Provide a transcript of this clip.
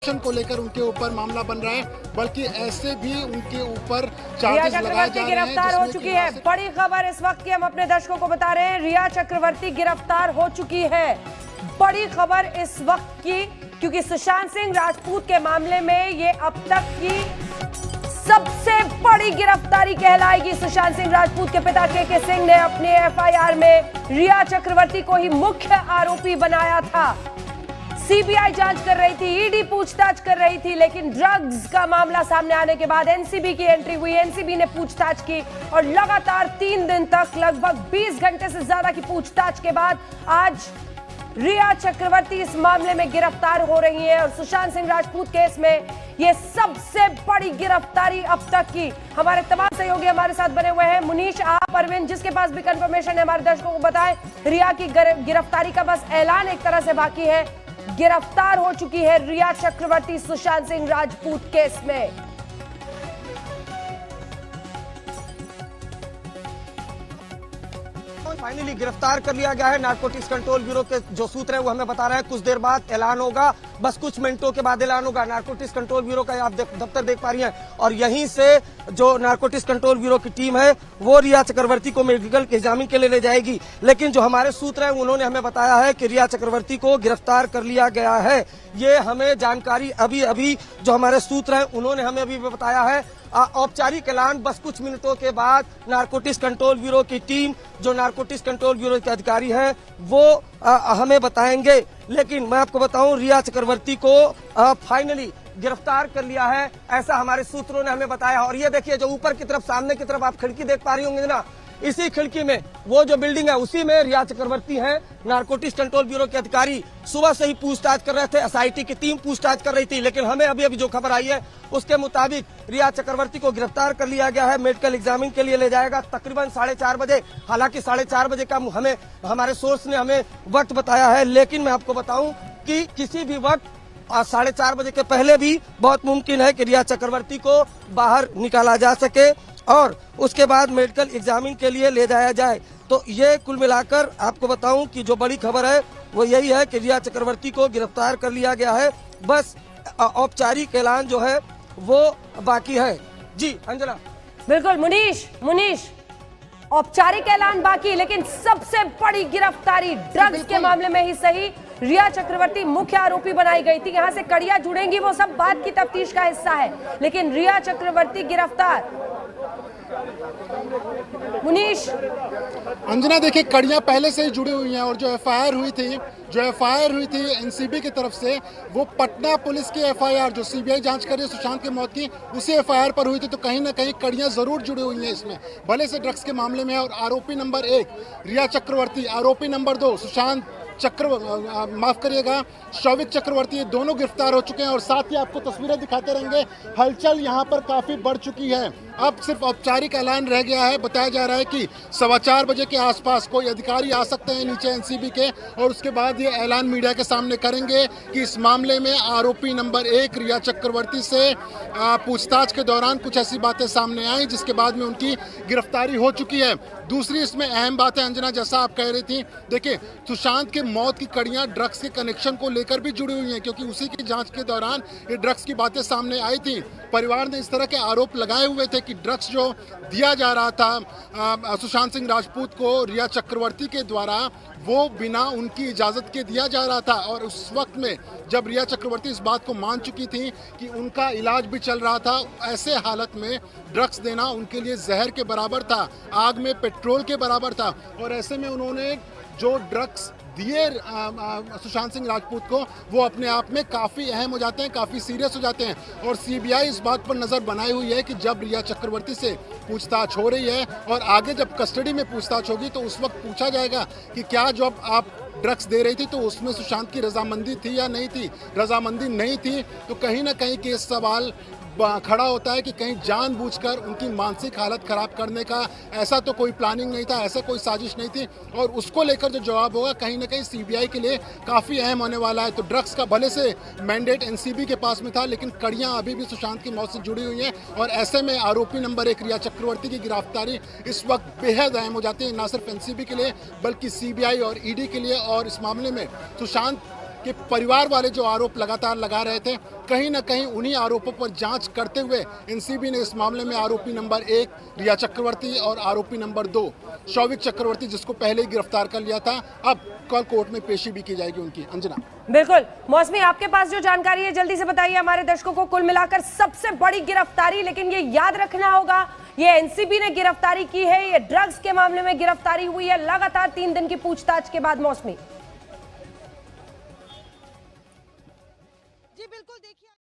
Connection को लेकर उनके ऊपर मामला बन रहा है, बल्कि ऐसे भी उनके ऊपर चार्जेस लगाए जा रहे हैं। गिरफ्तार हो चुकी है। बड़ी खबर इस वक्त की हम अपने दर्शकों को बता रहे हैं, रिया चक्रवर्ती गिरफ्तार हो चुकी है। बड़ी खबर इस वक्त की, क्योंकि सुशांत सिंह राजपूत के मामले में ये अब तक की सबसे बड़ी गिरफ्तारी कहलाएगी। सुशांत सिंह राजपूत के पिता के सिंह ने अपने एफआईआर में रिया चक्रवर्ती को ही मुख्य आरोपी बनाया था। सीबीआई जांच कर रही थी, ईडी पूछताछ कर रही थी, लेकिन ड्रग्स का मामला सामने आने के बाद एनसीबी की एंट्री हुई। एनसीबी ने पूछताछ की और लगातार 3 दिन तक लगभग 20 घंटे से ज्यादा की पूछताछ के बाद आज रिया चक्रवर्ती इस मामले में गिरफ्तार हो रही है। और सुशांत सिंह राजपूत केस में यह सबसे बड़ी गिरफ्तारी अब तक की। हमारे तमाम सहयोगी हमारे साथ बने हुए हैं। मुनीश, आप, अरविंद, जिसके पास भी कंफर्मेशन है हमारे दर्शकों को बताएं। रिया की गिरफ्तारी का बस ऐलान एक तरह से बाकी है। गिरफ्तार हो चुकी है रिया चक्रवर्ती सुशांत सिंह राजपूत केस में। फाइनली गिरफ्तार कर लिया गया है। नारकोटिक्स कंट्रोल ब्यूरो के जो सूत्र है वो हमें बता रहे हैं कुछ देर बाद ऐलान होगा, बस कुछ मिनटों के बाद ऐलान होगा। नारकोटिक्स कंट्रोल ब्यूरो का आप दफ्तर देख पा रही हैं और यहीं से जो नारकोटिक्स कंट्रोल ब्यूरो की टीम है वो रिया चक्रवर्ती को मेडिकल एग्जामिन के लिए ले जाएगी। लेकिन जो हमारे सूत्र है उन्होंने हमें बताया है कि रिया चक्रवर्ती को गिरफ्तार कर लिया गया है। ये हमें जानकारी अभी जो हमारे सूत्र है उन्होंने हमें अभी बताया है। औपचारिक ऐलान बस कुछ मिनटों के बाद नारकोटिक्स कंट्रोल ब्यूरो की टीम, जो नारकोटिक्स कंट्रोल ब्यूरो के अधिकारी हैं वो हमें बताएंगे। लेकिन मैं आपको बताऊं, रिया चक्रवर्ती को फाइनली गिरफ्तार कर लिया है, ऐसा हमारे सूत्रों ने हमें बताया। और ये देखिए जो ऊपर की तरफ, सामने की तरफ आप खिड़की देख पा रही होंगे ना, इसी खिड़की में वो जो बिल्डिंग है उसी में रिया चक्रवर्ती है। नारकोटिक्स कंट्रोल ब्यूरो के अधिकारी सुबह से ही पूछताछ कर रहे थे, एसआईटी की टीम पूछताछ कर रही थी। लेकिन हमें अभी जो खबर आई है उसके मुताबिक रिया चक्रवर्ती को गिरफ्तार कर लिया गया है, मेडिकल एग्जामिन के लिए ले जाएगा तकरीबन 4:30 बजे। हालांकि 4:30 बजे का हमें हमारे सोर्स ने हमें वक्त बताया है, लेकिन मैं आपको बताऊं कि किसी भी वक्त 4:30 बजे के पहले भी बहुत मुमकिन है कि रिया चक्रवर्ती को बाहर निकाला जा सके और उसके बाद मेडिकल एग्जामिन के लिए ले जाया जाए। तो ये कुल मिलाकर आपको बताऊं कि जो बड़ी खबर है वो यही है कि रिया चक्रवर्ती को गिरफ्तार कर लिया गया है। बस औपचारिक ऐलान जो है वो बाकी है। जी अंजना। बिल्कुल मुनीश, औपचारिक ऐलान बाकी, लेकिन सबसे बड़ी गिरफ्तारी ड्रग्स के मामले में ही सही, रिया चक्रवर्ती मुख्य आरोपी बनाई गई थी। यहां से कड़ियां जुड़ेंगी वो सब बाद की तफ्तीश का हिस्सा है, लेकिन रिया चक्रवर्ती गिरफ्तार। मुनीश। अंजना, देखिए कड़ियां पहले से ही जुड़ी हुई हैं और जो एफआईआर हुई थी एनसीबी की तरफ से, वो पटना पुलिस की एफआईआर जो सीबीआई जांच कर रही है सुशांत की मौत की, उसी एफआईआर पर हुई थी। तो कहीं ना कहीं कड़ियां जरूर जुड़ी हुई हैं इसमें, भले से ड्रग्स के मामले में। और आरोपी नंबर 1 रिया चक्रवर्ती, आरोपी नंबर 2 सुशांत शौविक चक्रवर्ती, ये दोनों गिरफ्तार हो चुके हैं। और साथ ही आपको तस्वीरें दिखाते रहेंगे। हलचल यहाँ पर काफी बढ़ चुकी है। अब सिर्फ औपचारिक ऐलान रह गया है। बताया जा रहा है कि 4:15 बजे के आसपास कोई अधिकारी आ सकते हैं नीचे एनसीबी के, और उसके बाद ये ऐलान मीडिया के सामने करेंगे कि इस मामले में आरोपी नंबर 1 रिया चक्रवर्ती से पूछताछ के दौरान कुछ ऐसी बातें सामने आई जिसके बाद में उनकी गिरफ्तारी हो चुकी है। दूसरी इसमें अहम बात है अंजना, जैसा आप कह रही थी, देखिए सुशांत के मौत की कड़ियां ड्रग्स के कनेक्शन को लेकर भी जुड़ी हुई हैं, क्योंकि उसी की जांच के दौरान ये ड्रग्स की बातें सामने आई थी। परिवार ने इस तरह के आरोप लगाए हुए थे कि ड्रग्स जो दिया जा रहा था सुशांत सिंह राजपूत को रिया चक्रवर्ती के द्वारा, वो बिना उनकी इजाज़त के दिया जा रहा था। और उस वक्त में जब रिया चक्रवर्ती इस बात को मान चुकी थी कि उनका इलाज भी चल रहा था, ऐसे हालत में ड्रग्स देना उनके लिए जहर के बराबर था, आग में पेट्रोल के बराबर था। और ऐसे में उन्होंने जो ड्रग्स दिए सुशांत सिंह राजपूत को, वो अपने आप में काफ़ी अहम हो जाते हैं, काफ़ी सीरियस हो जाते हैं। और सीबीआई इस बात पर नज़र बनाई हुई है कि जब रिया चक्रवर्ती से पूछताछ हो रही है और आगे जब कस्टडी में पूछताछ होगी तो उस वक्त पूछा जाएगा कि क्या जब आप ड्रग्स दे रही थी तो उसमें सुशांत की रजामंदी थी या नहीं थी। रजामंदी नहीं थी तो कहीं ना कहीं केस सवाल खड़ा होता है कि कहीं जानबूझकर उनकी मानसिक हालत खराब करने का ऐसा तो कोई प्लानिंग नहीं था, ऐसा कोई साजिश नहीं थी। और उसको लेकर जो जवाब होगा कहीं ना कहीं सीबीआई के लिए काफ़ी अहम होने वाला है। तो ड्रग्स का भले से मैंडेट एनसीबी के पास में था, लेकिन कड़ियां अभी भी सुशांत की मौत से जुड़ी हुई हैं। और ऐसे में आरोपी नंबर 1 रिया चक्रवर्ती की गिरफ्तारी इस वक्त बेहद अहम हो जाती है, ना सिर्फ एनसीबी के लिए बल्कि सीबीआई और ईडी के लिए। और इस मामले में सुशांत के परिवार वाले जो आरोप लगातार लगा रहे थे कहीं ना कहीं उन्हीं आरोपों पर जांच करते हुए एनसीबी ने इस मामले में आरोपी नंबर 1 रिया चक्रवर्ती और आरोपी नंबर 2 शौविक चक्रवर्ती, जिसको पहले ही गिरफ्तार कर लिया था, अब कल कोर्ट में पेशी भी की जाएगी उनकी। अंजना। बिल्कुल मौसमी, आपके पास जो जानकारी है जल्दी से बताइए हमारे दर्शकों को। कुल मिलाकर सबसे बड़ी गिरफ्तारी, लेकिन ये याद रखना होगा ये एनसीबी ने गिरफ्तारी की है, ये ड्रग्स के मामले में गिरफ्तारी हुई है लगातार 3 दिन की पूछताछ के बाद। मौसमी जी बिल्कुल, देखिए